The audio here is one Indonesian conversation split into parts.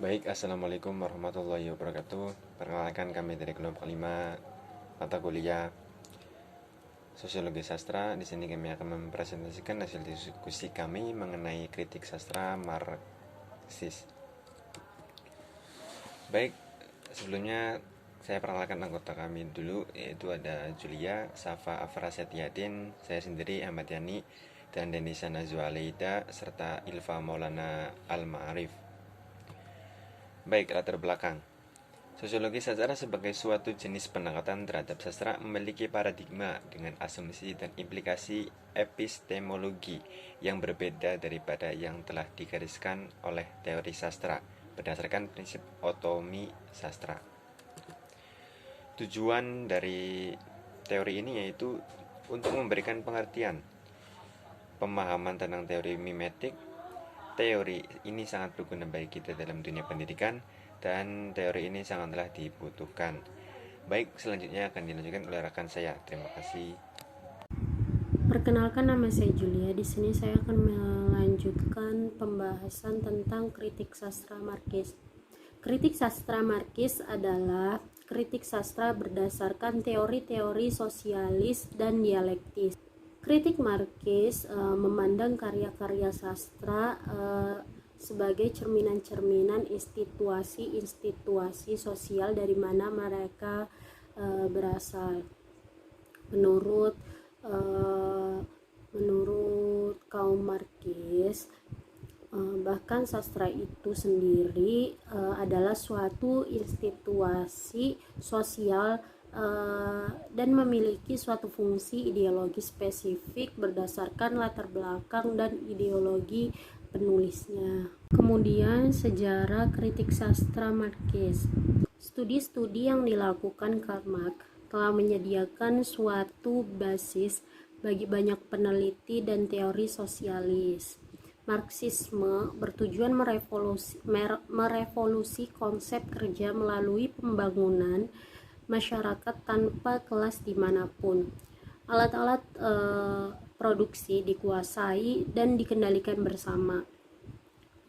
Baik, Assalamualaikum warahmatullahi wabarakatuh. Perkenalkan kami dari kelompok 5 mata kuliah Sosiologi Sastra. Di sini kami akan mempresentasikan hasil diskusi kami mengenai kritik sastra Marxis. Baik, sebelumnya saya perkenalkan anggota kami dulu, yaitu ada Julia, Safa Afrasetiadin, saya sendiri Ahmad Yani, dan Denisa Najwa Aleida, serta Ilva Maulana Al-Ma'arif. Baik, latar belakang. Sosiologi sastra sebagai suatu jenis pendekatan terhadap sastra memiliki paradigma dengan asumsi dan implikasi epistemologi yang berbeda daripada yang telah digariskan oleh teori sastra berdasarkan prinsip otomi sastra. Tujuan dari teori ini yaitu untuk memberikan pengertian, pemahaman tentang teori mimetik. Teori ini sangat berguna bagi kita dalam dunia pendidikan dan teori ini sangatlah dibutuhkan. Baik, selanjutnya akan dilanjutkan oleh rekan saya. Terima kasih. Perkenalkan, nama saya Julia. Di sini saya akan melanjutkan pembahasan tentang kritik sastra Marxis. Kritik sastra Marxis adalah kritik sastra berdasarkan teori-teori sosialis dan dialektis. Kritik Marxis memandang karya-karya sastra sebagai cerminan-cerminan institusi-institusi sosial dari mana mereka berasal. Menurut kaum Marxis, bahkan sastra itu sendiri adalah suatu institusi sosial dan memiliki suatu fungsi ideologi spesifik berdasarkan latar belakang dan ideologi penulisnya. Kemudian, sejarah kritik sastra Marxis. Studi-studi yang dilakukan Karl Marx telah menyediakan suatu basis bagi banyak peneliti dan teori sosialis. Marxisme bertujuan merevolusi konsep kerja melalui pembangunan masyarakat tanpa kelas dimanapun. Alat-alat produksi dikuasai dan dikendalikan bersama.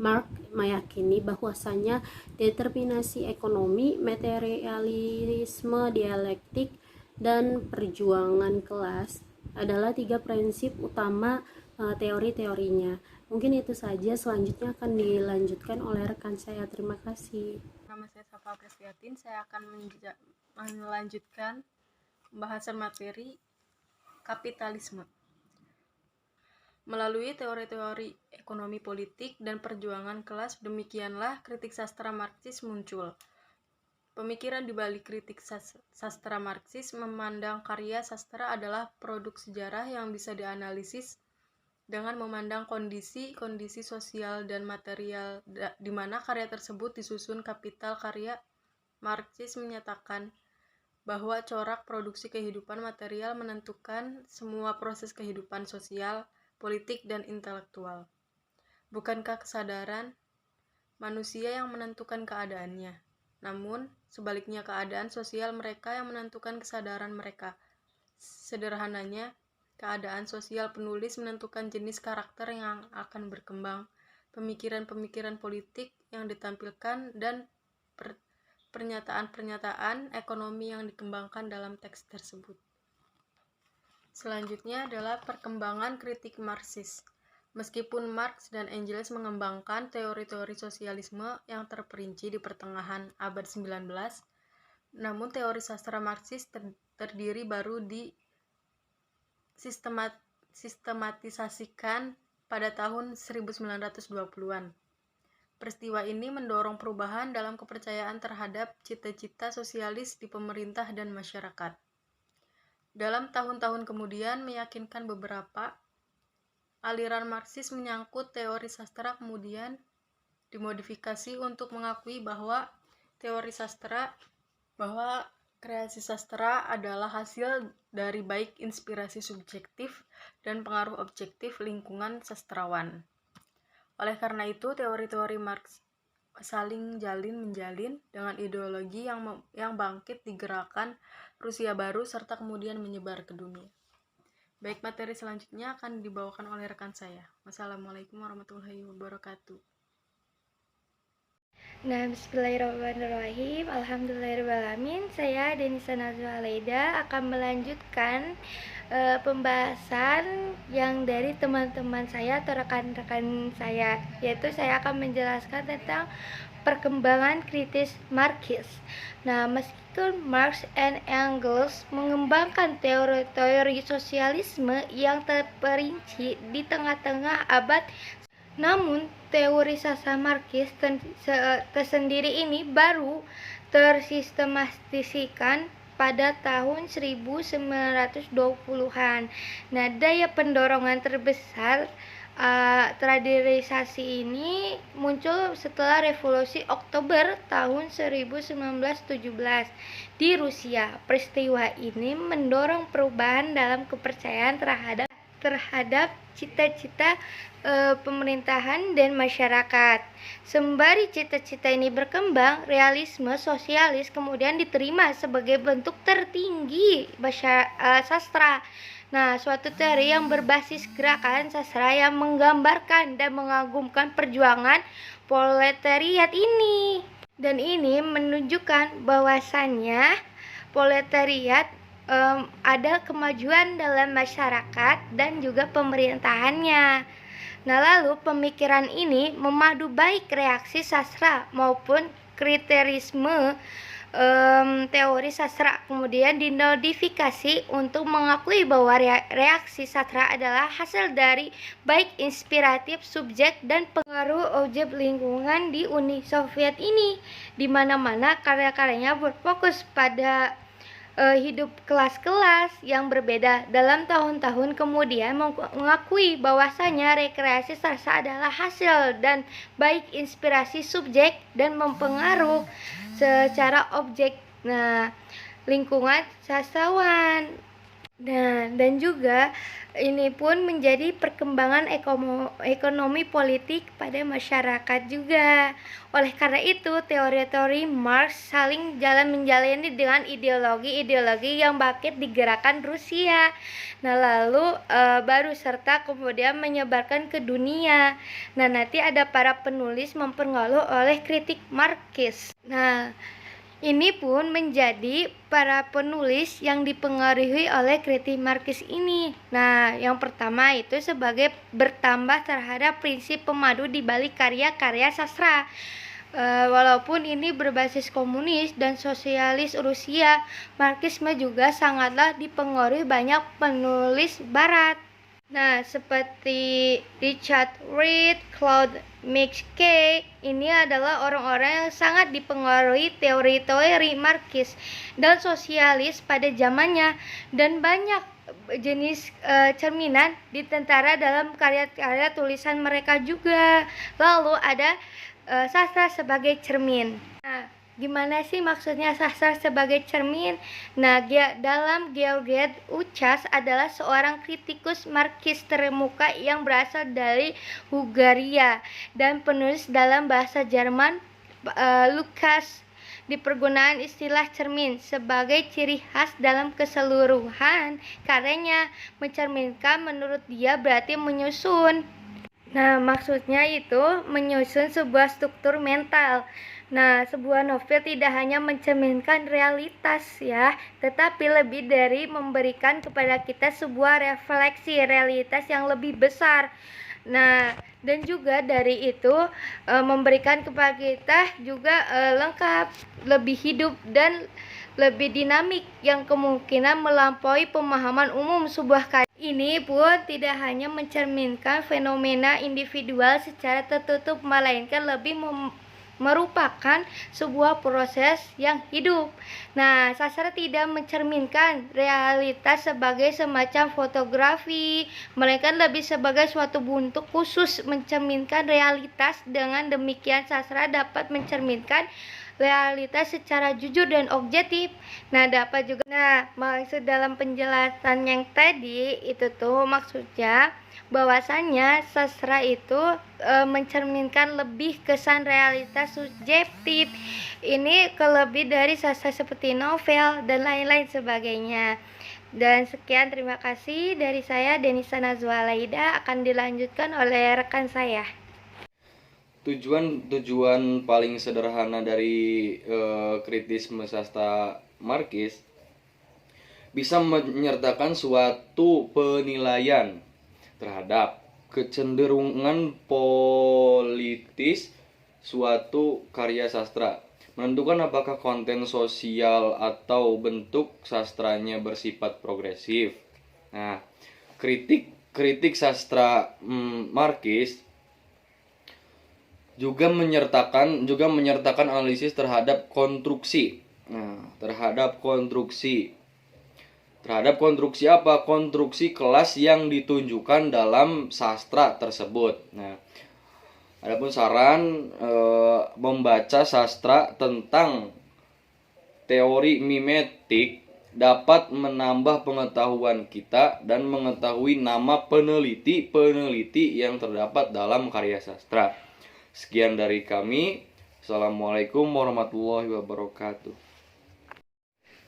Marx meyakini bahwasanya determinasi ekonomi, materialisme dialektik, dan perjuangan kelas adalah 3 prinsip utama teori-teorinya. Mungkin itu saja, selanjutnya akan dilanjutkan oleh rekan saya. Terima kasih. Nama saya Safa Presliatin. Saya akan melanjutkan pembahasan materi kapitalisme. Melalui teori-teori ekonomi politik dan perjuangan kelas, demikianlah kritik sastra Marxis muncul. Pemikiran di balik kritik sastra Marxis memandang karya sastra adalah produk sejarah yang bisa dianalisis dengan memandang kondisi sosial dan material di mana karya tersebut disusun kapital karya. Marxis menyatakan bahwa corak produksi kehidupan material menentukan semua proses kehidupan sosial, politik, dan intelektual. Bukankah kesadaran manusia yang menentukan keadaannya? Namun, sebaliknya keadaan sosial mereka yang menentukan kesadaran mereka. Sederhananya, keadaan sosial penulis menentukan jenis karakter yang akan berkembang, pemikiran-pemikiran politik yang ditampilkan, dan pernyataan-pernyataan ekonomi yang dikembangkan dalam teks tersebut. Selanjutnya adalah perkembangan kritik Marxis. Meskipun Marx dan Engels mengembangkan teori-teori sosialisme yang terperinci di pertengahan abad 19, namun teori sastra Marxis terdiri baru di sistematisasikan pada tahun 1920-an. Peristiwa ini mendorong perubahan dalam kepercayaan terhadap cita-cita sosialis di pemerintah dan masyarakat. Dalam tahun-tahun kemudian meyakinkan beberapa aliran Marxis menyangkut teori sastra kemudian dimodifikasi untuk mengakui bahwa kreasi sastra adalah hasil dari baik inspirasi subjektif dan pengaruh objektif lingkungan sastrawan. Oleh karena itu, teori-teori Marx saling menjalin dengan ideologi yang bangkit di gerakan Rusia Baru serta kemudian menyebar ke dunia. Baik, materi selanjutnya akan dibawakan oleh rekan saya. Wassalamualaikum warahmatullahi wabarakatuh. Nah, bismillahirrahmanirrahim. Alhamdulillahirrahmanirrahim. Saya Denisa Nazwa Aleida akan melanjutkan pembahasan yang dari teman-teman saya atau rekan-rekan saya, yaitu saya akan menjelaskan tentang perkembangan kritis Marxis. Nah, meskipun Marx and Engels mengembangkan teori-teori sosialisme yang terperinci di tengah-tengah abad, namun teori sastra Marxis tersendiri ini baru tersistemasikan pada tahun 1920-an. Nah, daya pendorongan terbesar tradisasi ini muncul setelah Revolusi Oktober tahun 1917 di Rusia. Peristiwa ini mendorong perubahan dalam kepercayaan terhadap cita-cita pemerintahan dan masyarakat. Sembari cita-cita ini berkembang, realisme sosialis kemudian diterima sebagai bentuk tertinggi sastra. Nah, suatu teori yang berbasis gerakan sastra yang menggambarkan dan mengagumkan perjuangan proletariat ini. Dan ini menunjukkan bahwasannya proletariat ada kemajuan dalam masyarakat dan juga pemerintahannya. Nah, lalu pemikiran ini memadu baik reaksi sastra maupun kriterisme teori sastra, kemudian dinodifikasi untuk mengakui bahwa reaksi sastra adalah hasil dari baik inspiratif subjek dan pengaruh objek lingkungan di Uni Soviet ini, di mana-mana karya-karyanya berfokus pada hidup kelas-kelas yang berbeda. Dalam tahun-tahun kemudian mengakui bahwasanya rekreasi sastra adalah hasil dan baik inspirasi subjek dan mempengaruhi secara objek lingkungan sastrawan. Nah, dan juga ini pun menjadi perkembangan ekonomi politik pada masyarakat juga. Oleh karena itu, teori-teori Marx saling menjalani dengan ideologi-ideologi yang bangkit di gerakan Rusia. Nah, lalu baru serta kemudian menyebarkan ke dunia. Nah, nanti ada para penulis mempengaruhi oleh kritik Marxis. Nah, ini pun menjadi para penulis yang dipengaruhi oleh kritik Marxis ini. Nah, yang pertama itu sebagai bertambah terhadap prinsip pemadu di balik karya-karya sastra. Walaupun ini berbasis komunis dan sosialis Rusia, Marxisme juga sangatlah dipengaruhi banyak penulis barat. Nah, seperti Richard Reed, Claude McKay, ini adalah orang-orang yang sangat dipengaruhi teori-teori Marxis dan sosialis pada zamannya, dan banyak jenis cerminan di tentara dalam karya-karya tulisan mereka juga. Lalu ada sastra sebagai cermin. Nah, gimana sih maksudnya sastra sebagai cermin? Nah, dalam Georges Uchas adalah seorang kritikus Marxis terkemuka yang berasal dari Hungaria dan penulis dalam bahasa Jerman. Lukas dipergunakan istilah cermin sebagai ciri khas dalam keseluruhan karyanya. Mencerminkan menurut dia berarti menyusun. Nah, maksudnya itu menyusun sebuah struktur mental. Nah, sebuah novel tidak hanya mencerminkan realitas ya, tetapi lebih dari memberikan kepada kita sebuah refleksi realitas yang lebih besar. Nah, dan juga dari itu memberikan kepada kita juga lengkap, lebih hidup dan lebih dinamik yang kemungkinan melampaui pemahaman umum sebuah karya. Ini pun tidak hanya mencerminkan fenomena individual secara tertutup, melainkan lebih merupakan sebuah proses yang hidup. Nah, sastra tidak mencerminkan realitas sebagai semacam fotografi, melainkan lebih sebagai suatu bentuk khusus mencerminkan realitas. Dengan demikian, sastra dapat mencerminkan realitas secara jujur dan objektif. Nah, dapat juga. Nah, maksud dalam penjelasan yang tadi itu tuh maksudnya bahwasannya sastra itu mencerminkan lebih kesan realitas subjektif. Ini kelebih dari sastra seperti novel dan lain-lain sebagainya. Dan sekian, terima kasih dari saya Denisa Nazwa Aleida, akan dilanjutkan oleh rekan saya. Tujuan paling sederhana dari kritisme sastra Marxis bisa menyertakan suatu penilaian terhadap kecenderungan politis suatu karya sastra, menentukan apakah konten sosial atau bentuk sastranya bersifat progresif. Nah, kritik sastra Marxis juga menyertakan analisis terhadap konstruksi. Nah, terhadap konstruksi apa? Konstruksi kelas yang ditunjukkan dalam sastra tersebut. Nah, adapun saran membaca sastra tentang teori mimetik dapat menambah pengetahuan kita dan mengetahui nama peneliti yang terdapat dalam karya sastra. Sekian dari kami. Assalamualaikum warahmatullahi wabarakatuh.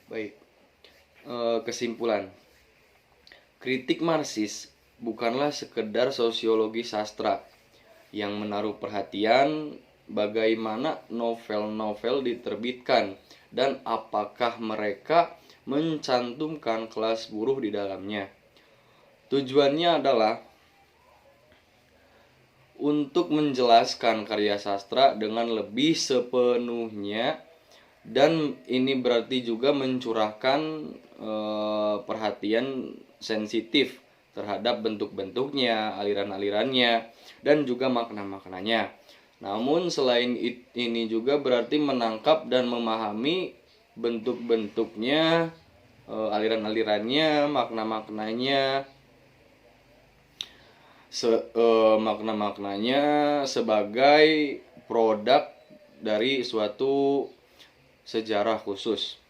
Baik. Kesimpulan, kritik Marxis bukanlah sekedar sosiologi sastra yang menaruh perhatian bagaimana novel-novel diterbitkan dan apakah mereka mencantumkan kelas buruh di dalamnya. Tujuannya adalah untuk menjelaskan karya sastra dengan lebih sepenuhnya, dan ini berarti juga mencurahkan perhatian sensitif terhadap bentuk-bentuknya, aliran-alirannya, dan juga makna-maknanya. Namun selain ini juga berarti menangkap dan memahami bentuk-bentuknya, aliran-alirannya, makna-maknanya, sebagai produk dari suatu sejarah khusus.